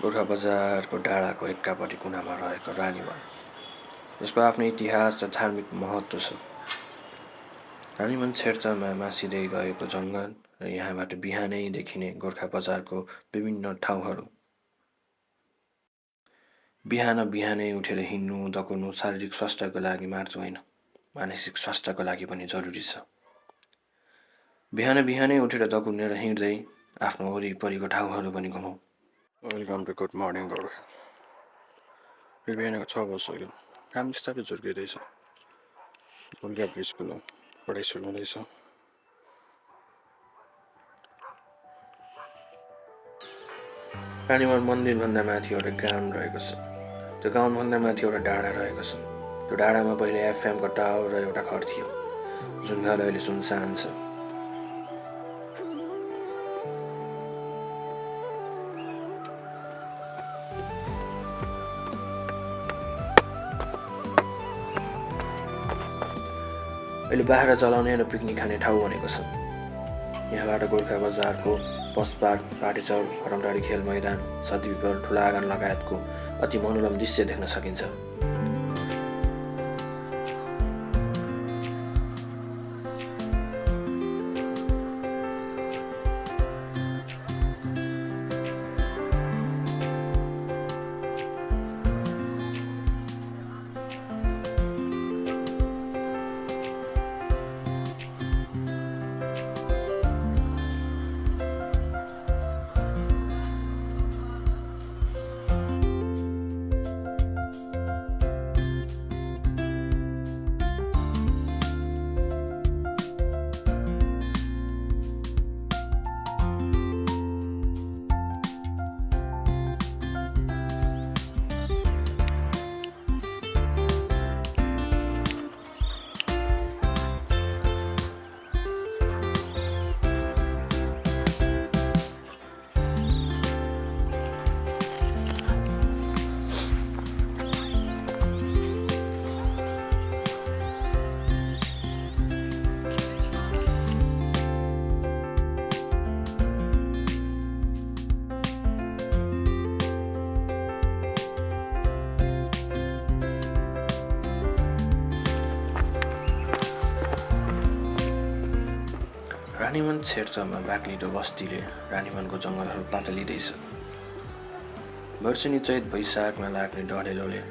गोर्खा बजारको डाँडाको एक्कापट्टि कुनामा रहेको रानीवन, जसको आफ्नै इतिहास र धार्मिक महत्त्व छ। रानीवन छेर्चामा मासिँदै गएको जङ्गल र यहाँबाट बिहानै देखिने गोर्खा बजारको विभिन्न ठाउँहरू। बिहान बिहानै उठेर हिँड्नु दकुर्नु शारीरिक स्वास्थ्यको लागि मात्र होइन, मानसिक स्वास्थ्यको लागि पनि जरुरी छ। बिहान बिहानै उठेर दकुर्ने र हिँड्दै आफ्नो वरिपरिको ठाउँहरू पनि घुमौँ। Welcome to good morning Gorkha. बिहानको 6 बजिसक्यो। काम बिस्तारै झुर्किँदैछ। झुल्का स्कुलमा पढाइ सुरु हुँदैछ। रानीवन मन्दिरभन्दा माथि एउटा ग्राउन्ड रहेको छ। त्यो ग्राउन्डभन्दा माथि एउटा डाँडा रहेको छ। त्यो डाँडामा पहिले एफएमको टावर र एउटा घर थियो, जुन घर अहिले सुनसान छ। अहिले बाख्रा चलाउने र पिकनिक खाने ठाउँ बनेको छ। यहाँबाट गोर्खा बजारको बस पार्क, पाटेचौर, करमटाडी खेल मैदान, सतविपर, ठुला आँगन लगायतको अति मनोरम दृश्य देख्न सकिन्छ। रानीवन छेर्चामा बाक्लिदो बस्तीले रानीवनको जङ्गलहरू पातलिँदैछ। वर्षेनी चैत वैशाखमा लाग्ने डढेलोले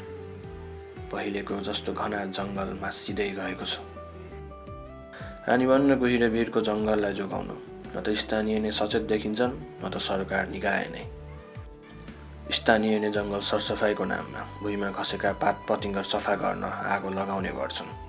पहिलेको जस्तो घना जङ्गल मासिँदै गएको छ। रानीवन र गुहिरेभिरको जङ्गललाई जोगाउन न त स्थानीय नै सचेत देखिन्छन्, न त सरकार निकाय नै। स्थानीय नै जङ्गल सरसफाइको नाममा भुइँमा खसेका पात पतिङ्गर सफा गर्न आगो लगाउने गर्छन्।